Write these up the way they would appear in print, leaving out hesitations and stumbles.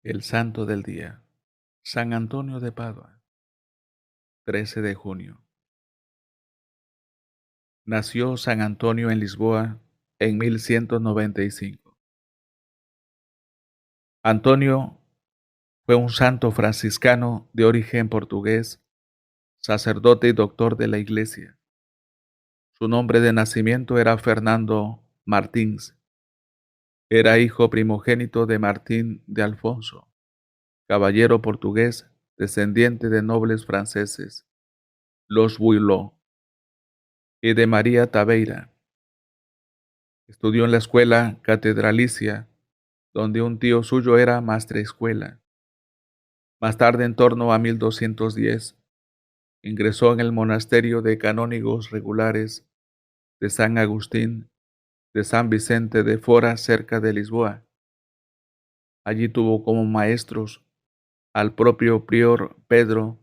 El santo del día. San Antonio de Padua, 13 de junio. Nació San Antonio en Lisboa en 1195. Antonio fue un santo franciscano de origen portugués, sacerdote y doctor de la Iglesia. Su nombre de nacimiento era Fernando Martins. Era hijo primogénito de Martín de Alfonso, caballero portugués descendiente de nobles franceses, los Bouillon, y de María Tabeira. Estudió en la escuela catedralicia, donde un tío suyo era maestrescuela. Más tarde, en torno a 1210, ingresó en el monasterio de canónigos regulares de San Agustín de San Vicente de Fora, cerca de Lisboa. Allí tuvo como maestros al propio prior Pedro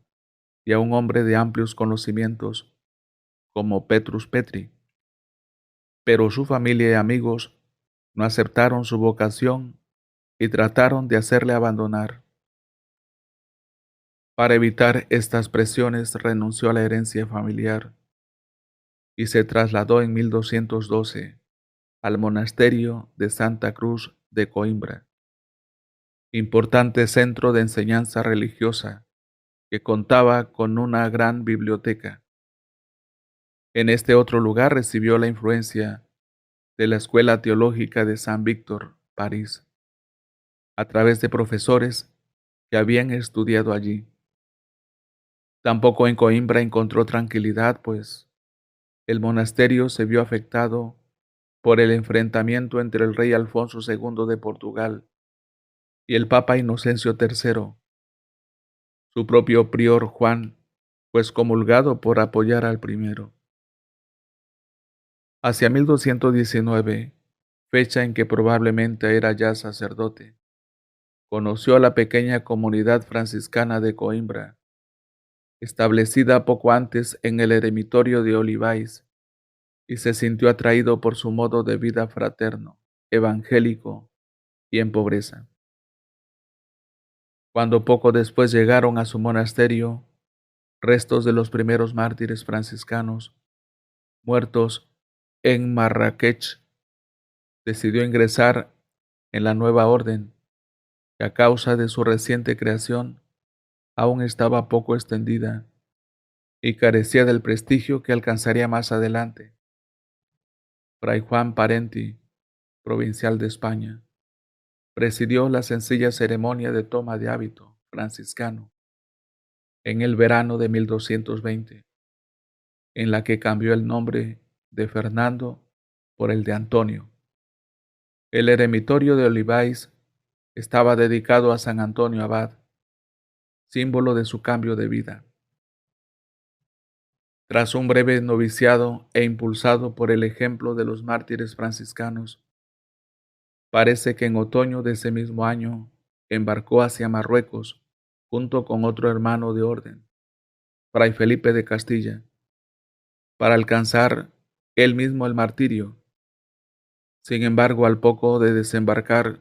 y a un hombre de amplios conocimientos como Petrus Petri. Pero su familia y amigos no aceptaron su vocación y trataron de hacerle abandonar. Para evitar estas presiones renunció a la herencia familiar y se trasladó en 1212 al monasterio de Santa Cruz de Coimbra, importante centro de enseñanza religiosa que contaba con una gran biblioteca. En este otro lugar recibió la influencia de la Escuela Teológica de San Víctor, París, a través de profesores que habían estudiado allí. Tampoco en Coimbra encontró tranquilidad, pues el monasterio se vio afectado por el enfrentamiento entre el rey Alfonso II de Portugal y el Papa Inocencio III. Su propio prior Juan fue excomulgado por apoyar al primero. Hacia 1219, fecha en que probablemente era ya sacerdote, conoció a la pequeña comunidad franciscana de Coimbra, establecida poco antes en el eremitorio de Olivais, y se sintió atraído por su modo de vida fraterno, evangélico y en pobreza. Cuando poco después llegaron a su monasterio restos de los primeros mártires franciscanos muertos en Marrakech, decidió ingresar en la nueva orden, que a causa de su reciente creación aún estaba poco extendida y carecía del prestigio que alcanzaría más adelante. Fray Juan Parenti, provincial de España, presidió la sencilla ceremonia de toma de hábito franciscano en el verano de 1220, en la que cambió el nombre de Fernando por el de Antonio. El eremitorio de Olivais estaba dedicado a San Antonio Abad, símbolo de su cambio de vida. Tras un breve noviciado e impulsado por el ejemplo de los mártires franciscanos, parece que en otoño de ese mismo año embarcó hacia Marruecos junto con otro hermano de orden, Fray Felipe de Castilla, para alcanzar él mismo el martirio. Sin embargo, al poco de desembarcar,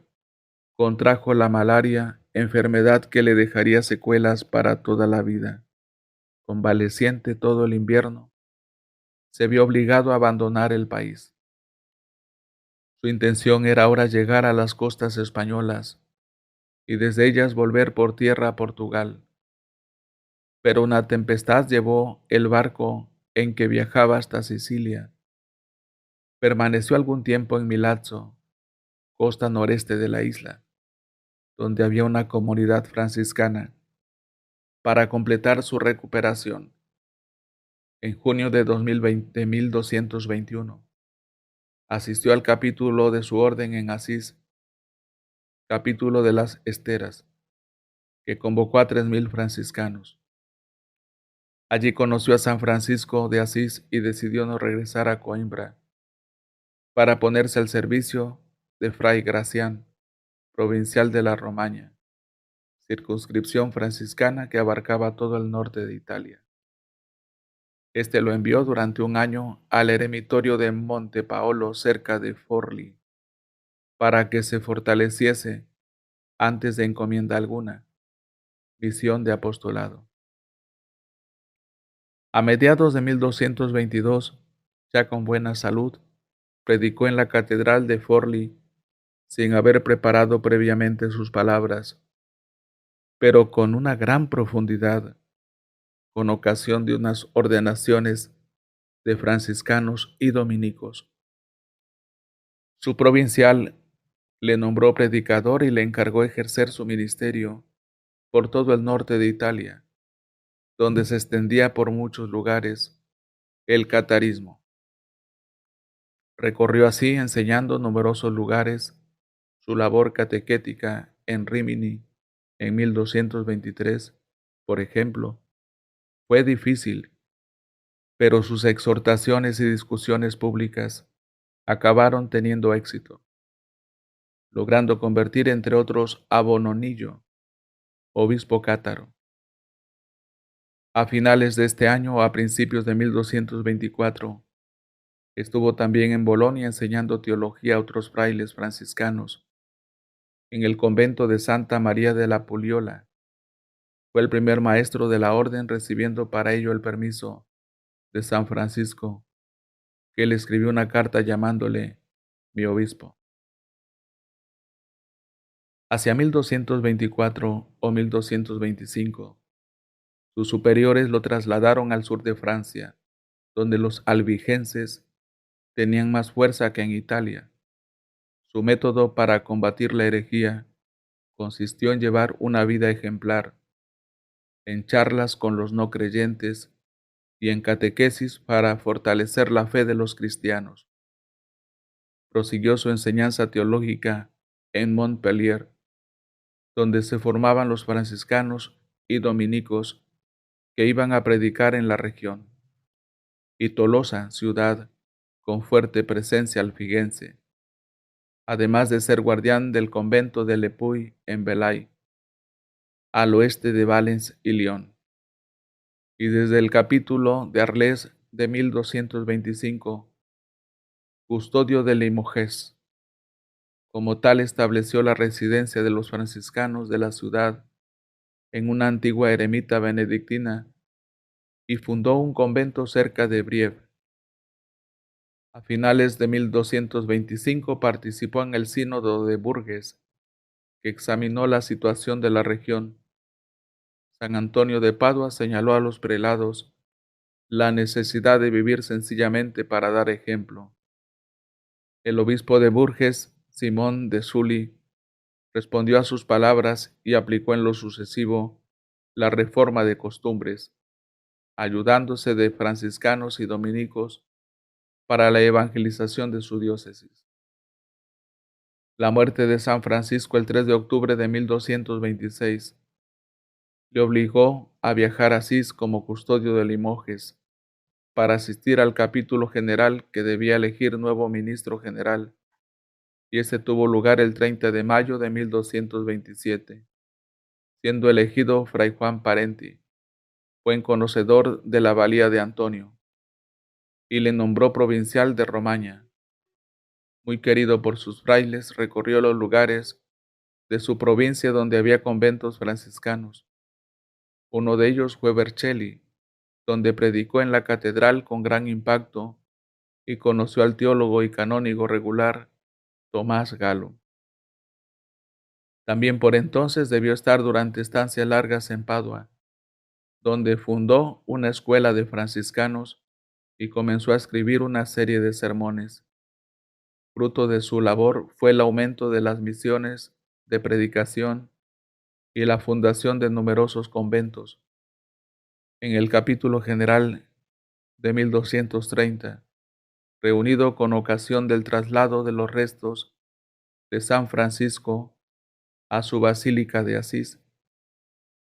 contrajo la malaria, enfermedad que le dejaría secuelas para toda la vida. Convaleciente todo el invierno, se vio obligado a abandonar el país. Su intención era ahora llegar a las costas españolas y desde ellas volver por tierra a Portugal. Pero una tempestad llevó el barco en que viajaba hasta Sicilia. Permaneció algún tiempo en Milazzo, costa noreste de la isla, donde había una comunidad franciscana, para completar su recuperación. En junio de 1221, asistió al capítulo de su orden en Asís, capítulo de las esteras, que convocó a 3000 franciscanos. Allí conoció a San Francisco de Asís y decidió no regresar a Coimbra para ponerse al servicio de Fray Gracián, provincial de la Romaña, circunscripción franciscana que abarcaba todo el norte de Italia. Este lo envió durante un año al eremitorio de Monte Paolo cerca de Forlì, para que se fortaleciese antes de encomienda alguna, misión de apostolado. A mediados de 1222, ya con buena salud, predicó en la catedral de Forlì sin haber preparado previamente sus palabras, pero con una gran profundidad, con ocasión de unas ordenaciones de franciscanos y dominicos. Su provincial le nombró predicador y le encargó ejercer su ministerio por todo el norte de Italia, donde se extendía por muchos lugares el catarismo. Recorrió así, enseñando numerosos lugares, su labor catequética en Rímini en 1223, por ejemplo, fue difícil, pero sus exhortaciones y discusiones públicas acabaron teniendo éxito, logrando convertir entre otros a Bononillo, obispo cátaro. A finales de este año o a principios de 1224, estuvo también en Bolonia enseñando teología a otros frailes franciscanos en el convento de Santa María de la Puliola. Fue el primer maestro de la orden, recibiendo para ello el permiso de San Francisco, que le escribió una carta llamándole mi obispo. Hacia 1224 o 1225, sus superiores lo trasladaron al sur de Francia, donde los albigenses tenían más fuerza que en Italia. Su método para combatir la herejía consistió en llevar una vida ejemplar, en charlas con los no creyentes y en catequesis para fortalecer la fe de los cristianos. Prosiguió su enseñanza teológica en Montpellier, donde se formaban los franciscanos y dominicos que iban a predicar en la región, y Tolosa, ciudad con fuerte presencia albigense, además de ser guardián del convento de Le Puy en Velay, al oeste de Valence y Lyon. Y desde el capítulo de Arles de 1225, custodio de Limoges. Como tal, estableció la residencia de los franciscanos de la ciudad en una antigua eremita benedictina y fundó un convento cerca de Brieve. A finales de 1225 participó en el Sínodo de Bourges, que examinó la situación de la región. San Antonio de Padua señaló a los prelados la necesidad de vivir sencillamente para dar ejemplo. El obispo de Bourges, Simón de Sully, respondió a sus palabras y aplicó en lo sucesivo la reforma de costumbres, ayudándose de franciscanos y dominicos para la evangelización de su diócesis. La muerte de San Francisco el 3 de octubre de 1226 le obligó a viajar a Asís como custodio de Limoges para asistir al capítulo general que debía elegir nuevo ministro general, y este tuvo lugar el 30 de mayo de 1227, siendo elegido Fray Juan Parenti, buen conocedor de la valía de Antonio, y le nombró provincial de Romaña. Muy querido por sus frailes, recorrió los lugares de su provincia donde había conventos franciscanos. Uno de ellos fue Vercelli, donde predicó en la catedral con gran impacto y conoció al teólogo y canónigo regular Tomás Galo. También por entonces debió estar durante estancias largas en Padua, donde fundó una escuela de franciscanos y comenzó a escribir una serie de sermones. Fruto de su labor fue el aumento de las misiones de predicación y la fundación de numerosos conventos. En el capítulo general de 1230, reunido con ocasión del traslado de los restos de San Francisco a su basílica de Asís,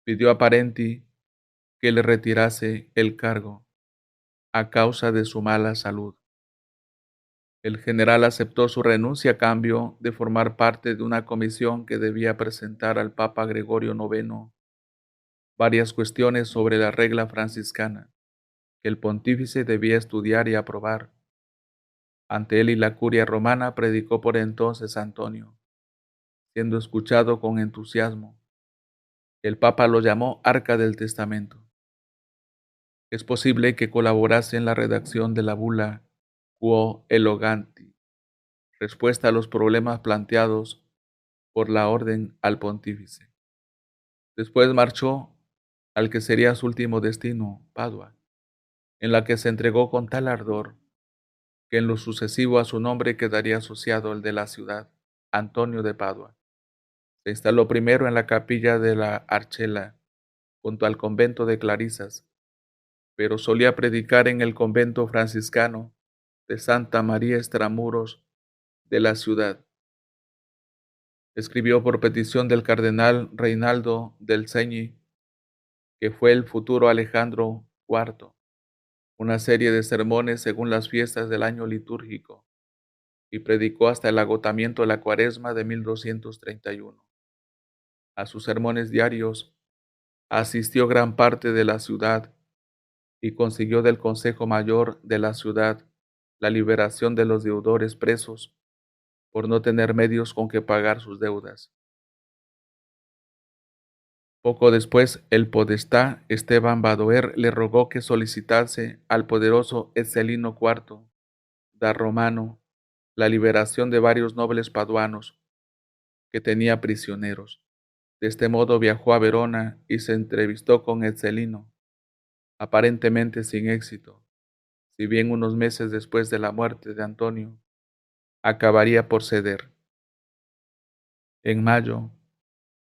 pidió a Parenti que le retirase el cargo a causa de su mala salud. El general aceptó su renuncia a cambio de formar parte de una comisión que debía presentar al Papa Gregorio IX varias cuestiones sobre la regla franciscana que el pontífice debía estudiar y aprobar. Ante él y la curia romana predicó por entonces Antonio, siendo escuchado con entusiasmo. El Papa lo llamó Arca del Testamento. Es posible que colaborase en la redacción de la bula Quo Eloganti, respuesta a los problemas planteados por la orden al pontífice. Después marchó al que sería su último destino, Padua, en la que se entregó con tal ardor que en lo sucesivo a su nombre quedaría asociado el de la ciudad, Antonio de Padua. Se instaló primero en la capilla de la Archela, junto al convento de Clarisas, pero solía predicar en el convento franciscano de Santa María Extramuros de la ciudad. Escribió por petición del cardenal Reinaldo del Segni, que fue el futuro Alejandro IV, una serie de sermones según las fiestas del año litúrgico, y predicó hasta el agotamiento de la Cuaresma de 1231. A sus sermones diarios asistió gran parte de la ciudad y consiguió del Consejo Mayor de la ciudad la liberación de los deudores presos por no tener medios con que pagar sus deudas. Poco después, el podestá Esteban Badoer le rogó que solicitase al poderoso Ezzelino IV da Romano la liberación de varios nobles paduanos que tenía prisioneros. De este modo viajó a Verona y se entrevistó con Ezzelino, aparentemente sin éxito, si bien unos meses después de la muerte de Antonio, acabaría por ceder. En mayo,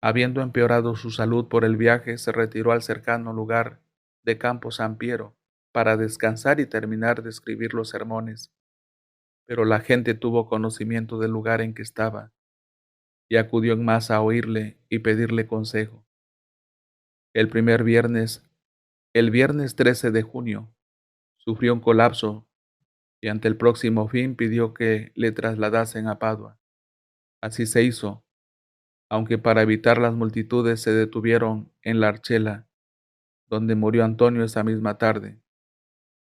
habiendo empeorado su salud por el viaje, se retiró al cercano lugar de Campo San Piero para descansar y terminar de escribir los sermones. Pero la gente tuvo conocimiento del lugar en que estaba y acudió en masa a oírle y pedirle consejo. El primer viernes, el viernes 13 de junio, sufrió un colapso y ante el próximo fin pidió que le trasladasen a Padua. Así se hizo, aunque para evitar las multitudes se detuvieron en la Archela, donde murió Antonio esa misma tarde,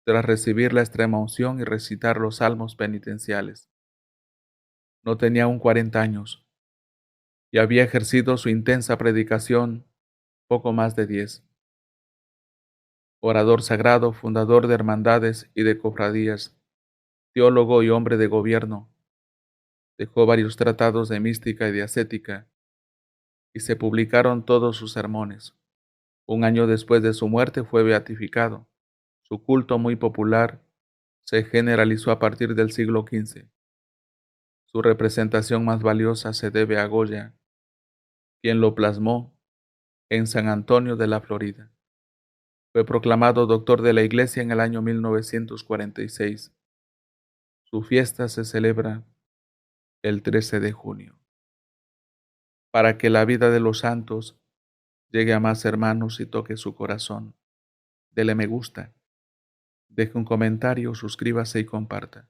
tras recibir la extrema unción y recitar los salmos penitenciales. No tenía aún 40 años y había ejercido su intensa predicación poco más de 10. Orador sagrado, fundador de hermandades y de cofradías, teólogo y hombre de gobierno, dejó varios tratados de mística y de ascética, y se publicaron todos sus sermones. Un año después de su muerte fue beatificado. Su culto, muy popular, se generalizó a partir del siglo XV. Su representación más valiosa se debe a Goya, quien lo plasmó en San Antonio de la Florida. Fue proclamado doctor de la Iglesia en el año 1946. Su fiesta se celebra el 13 de junio. Para que la vida de los santos llegue a más hermanos y toque su corazón, dele me gusta, deje un comentario, suscríbase y comparta.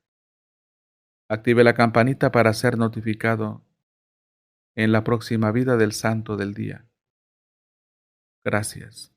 Active la campanita para ser notificado en la próxima vida del santo del día. Gracias.